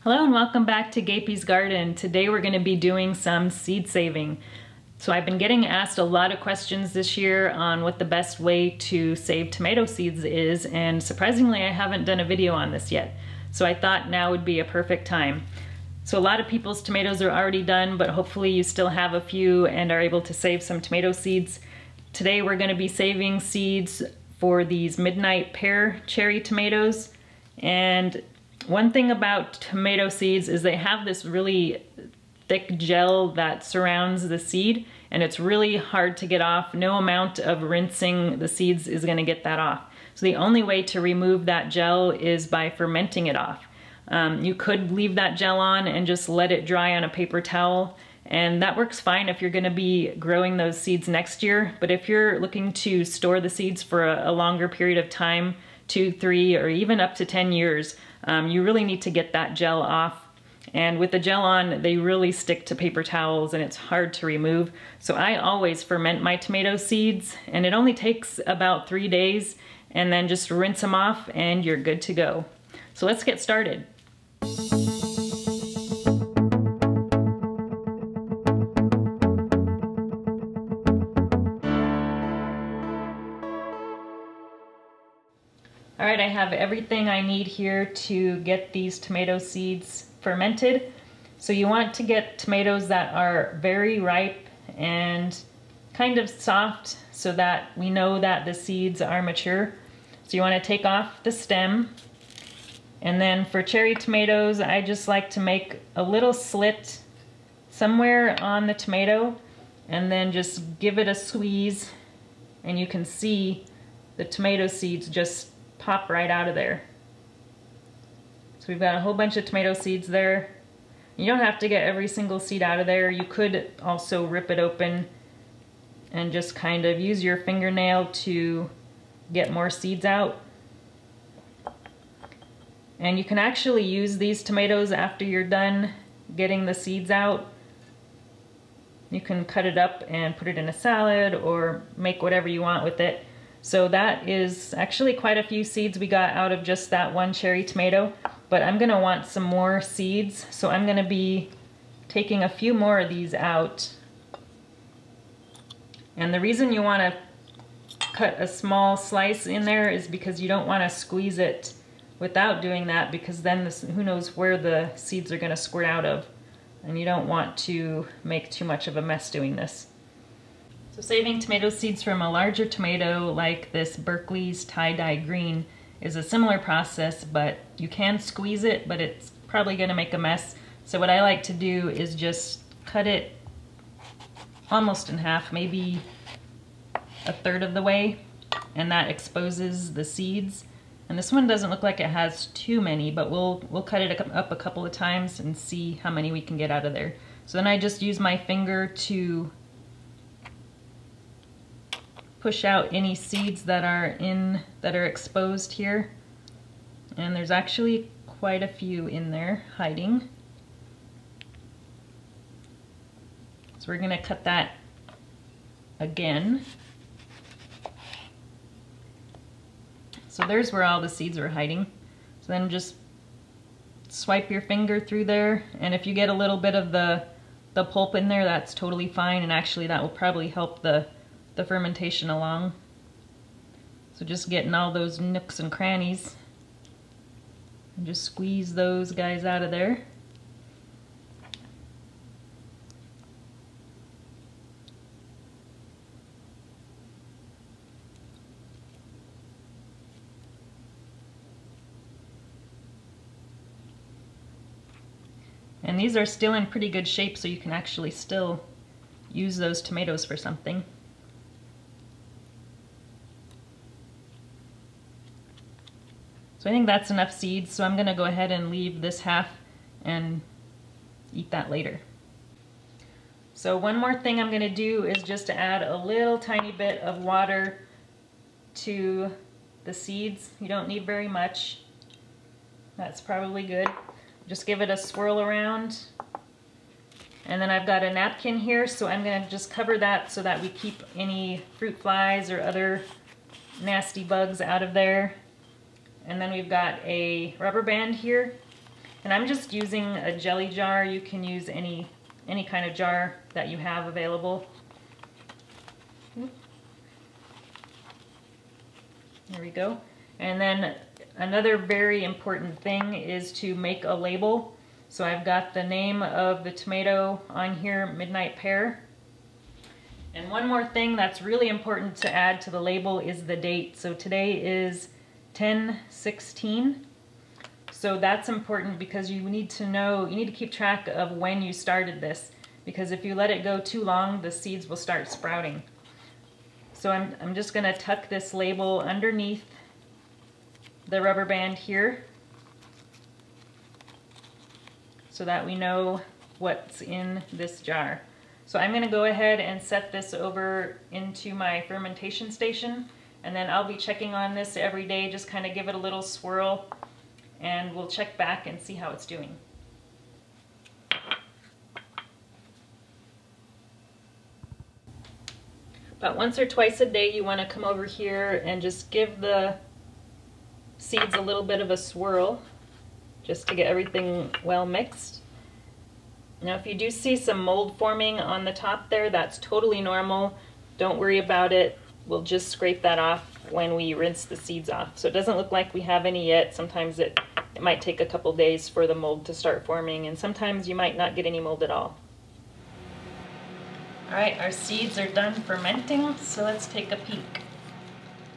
Hello and welcome back to Gapeys Garden. Today we're going to be doing some seed saving. So I've been getting asked a lot of questions this year on what the best way to save tomato seeds is, and surprisingly I haven't done a video on this yet. So I thought now would be a perfect time. So a lot of people's tomatoes are already done, but hopefully you still have a few and are able to save some tomato seeds. Today we're going to be saving seeds for these midnight pear cherry tomatoes. And one thing about tomato seeds is they have this really thick gel that surrounds the seed, and it's really hard to get off. No amount of rinsing the seeds is going to get that off. So the only way to remove that gel is by fermenting it off. You could leave that gel on and just let it dry on a paper towel, and that works fine if you're going to be growing those seeds next year. But if you're looking to store the seeds for a longer period of time, 2, 3, or even up to 10 years, you really need to get that gel off. And with the gel on, they really stick to paper towels and it's hard to remove. So I always ferment my tomato seeds, and it only takes about 3 days, and then just rinse them off and you're good to go. So let's get started. All right, I have everything I need here to get these tomato seeds fermented. So you want to get tomatoes that are very ripe and kind of soft so that we know that the seeds are mature. So you want to take off the stem. And then for cherry tomatoes, I just like to make a little slit somewhere on the tomato and then just give it a squeeze, and you can see the tomato seeds just pop right out of there. So we've got a whole bunch of tomato seeds there. You don't have to get every single seed out of there. You could also rip it open and just kind of use your fingernail to get more seeds out. And you can actually use these tomatoes after you're done getting the seeds out. You can cut it up and put it in a salad or make whatever you want with it. So that is actually quite a few seeds we got out of just that one cherry tomato, but I'm gonna want some more seeds, so I'm gonna be taking a few more of these out. And the reason you wanna cut a small slice in there is because you don't wanna squeeze it without doing that, because then who knows where the seeds are gonna squirt out of, and you don't want to make too much of a mess doing this. So saving tomato seeds from a larger tomato like this Berkeley's tie-dye green is a similar process, but you can squeeze it, but it's probably gonna make a mess. So what I like to do is just cut it almost in half, maybe a third of the way, and that exposes the seeds. And this one doesn't look like it has too many, but we'll cut it up a couple of times and see how many we can get out of there. So then I just use my finger to push out any seeds that are exposed here. And there's actually quite a few in there hiding. So we're gonna cut that again. So there's where all the seeds are hiding. So then just swipe your finger through there, and if you get a little bit of the pulp in there, that's totally fine, and actually that will probably help the fermentation along. So just getting all those nooks and crannies and just squeeze those guys out of there. And these are still in pretty good shape, so you can actually still use those tomatoes for something. So I think that's enough seeds, so I'm gonna go ahead and leave this half and eat that later. So one more thing I'm gonna do is just to add a little tiny bit of water to the seeds. You don't need very much. That's probably good. Just give it a swirl around. And then I've got a napkin here, so I'm gonna just cover that so that we keep any fruit flies or other nasty bugs out of there. And then we've got a rubber band here. And I'm just using a jelly jar. You can use any kind of jar that you have available. There we go. And then another very important thing is to make a label. So I've got the name of the tomato on here, Midnight Pear. And one more thing that's really important to add to the label is the date. So today is 10/16. So that's important because you need to know, you need to keep track of when you started this, because if you let it go too long, the seeds will start sprouting. So I'm just gonna tuck this label underneath the rubber band here so that we know what's in this jar. So I'm gonna go ahead and set this over into my fermentation station, and then I'll be checking on this every day, just kind of give it a little swirl, and we'll check back and see how it's doing. About once or twice a day you want to come over here and just give the seeds a little bit of a swirl just to get everything well mixed. Now if you do see some mold forming on the top there, that's totally normal. Don't worry about it. We'll just scrape that off when we rinse the seeds off. So it doesn't look like we have any yet. Sometimes it might take a couple days for the mold to start forming, and sometimes you might not get any mold at all. Alright, our seeds are done fermenting, so let's take a peek.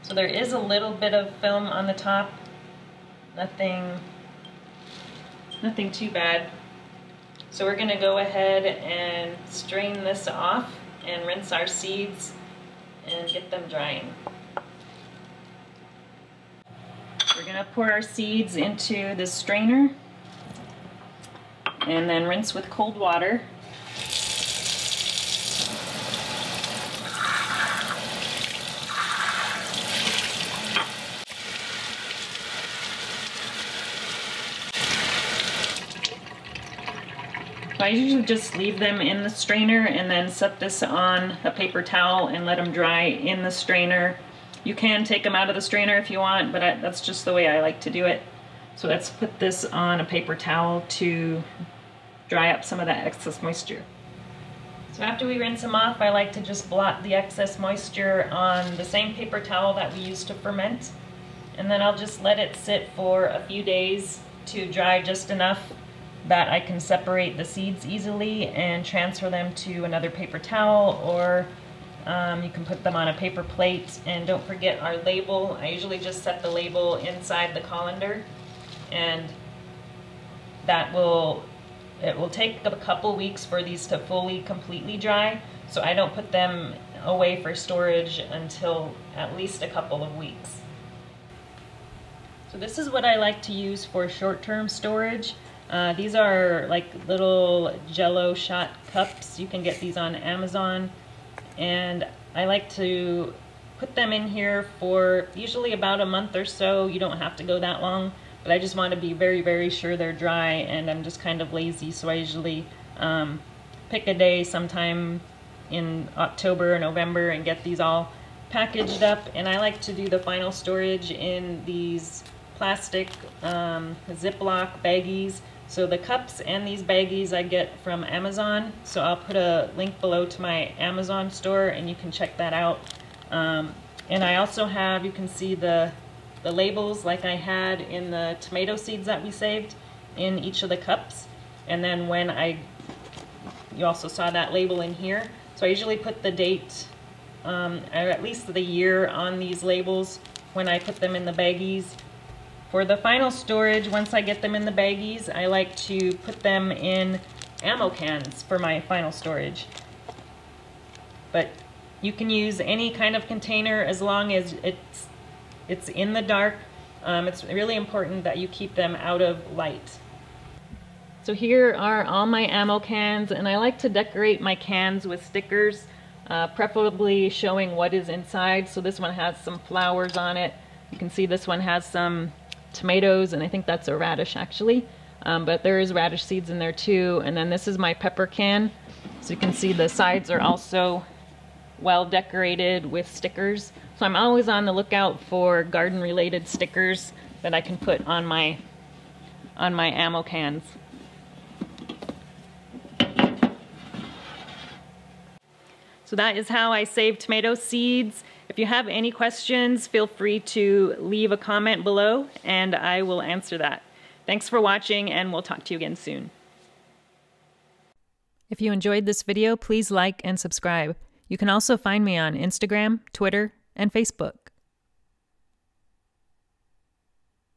So there is a little bit of film on the top. Nothing too bad. So we're going to go ahead and strain this off and rinse our seeds and get them drying. We're going to pour our seeds into this strainer and then rinse with cold water. I usually just leave them in the strainer and then set this on a paper towel and let them dry in the strainer. You can take them out of the strainer if you want, but that's just the way I like to do it. So let's put this on a paper towel to dry up some of that excess moisture. So after we rinse them off, I like to just blot the excess moisture on the same paper towel that we used to ferment. And then I'll just let it sit for a few days to dry just enough that I can separate the seeds easily and transfer them to another paper towel, or you can put them on a paper plate. And don't forget our label. I usually just set the label inside the colander, and it will take a couple weeks for these to fully completely dry, so I don't put them away for storage until at least a couple of weeks. So this is what I like to use for short-term storage. These are like little Jello shot cups. You can get these on Amazon, and I like to put them in here for usually about a month or so. You don't have to go that long, but I just want to be very, very sure they're dry, and I'm just kind of lazy, so I usually pick a day sometime in October or November and get these all packaged up. And I like to do the final storage in these plastic Ziploc baggies. So the cups and these baggies I get from Amazon, so I'll put a link below to my Amazon store and you can check that out. And I also have, you can see the labels like I had in the tomato seeds that we saved in each of the cups. And then you also saw that label in here. So I usually put the date, or at least the year on these labels when I put them in the baggies. For the final storage, once I get them in the baggies, I like to put them in ammo cans for my final storage. But you can use any kind of container as long as it's in the dark. It's really important that you keep them out of light. So here are all my ammo cans, and I like to decorate my cans with stickers, preferably showing what is inside. So this one has some flowers on it. You can see this one has some tomatoes, and I think that's a radish actually, but there is radish seeds in there too. And then this is my pepper can, so you can see the sides are also well decorated with stickers. So I'm always on the lookout for garden related stickers that I can put on my on my ammo cans. So that is how I save tomato seeds. If you have any questions, feel free to leave a comment below and I will answer that. Thanks for watching, and we'll talk to you again soon. If you enjoyed this video, please like and subscribe. You can also find me on Instagram, Twitter, and Facebook.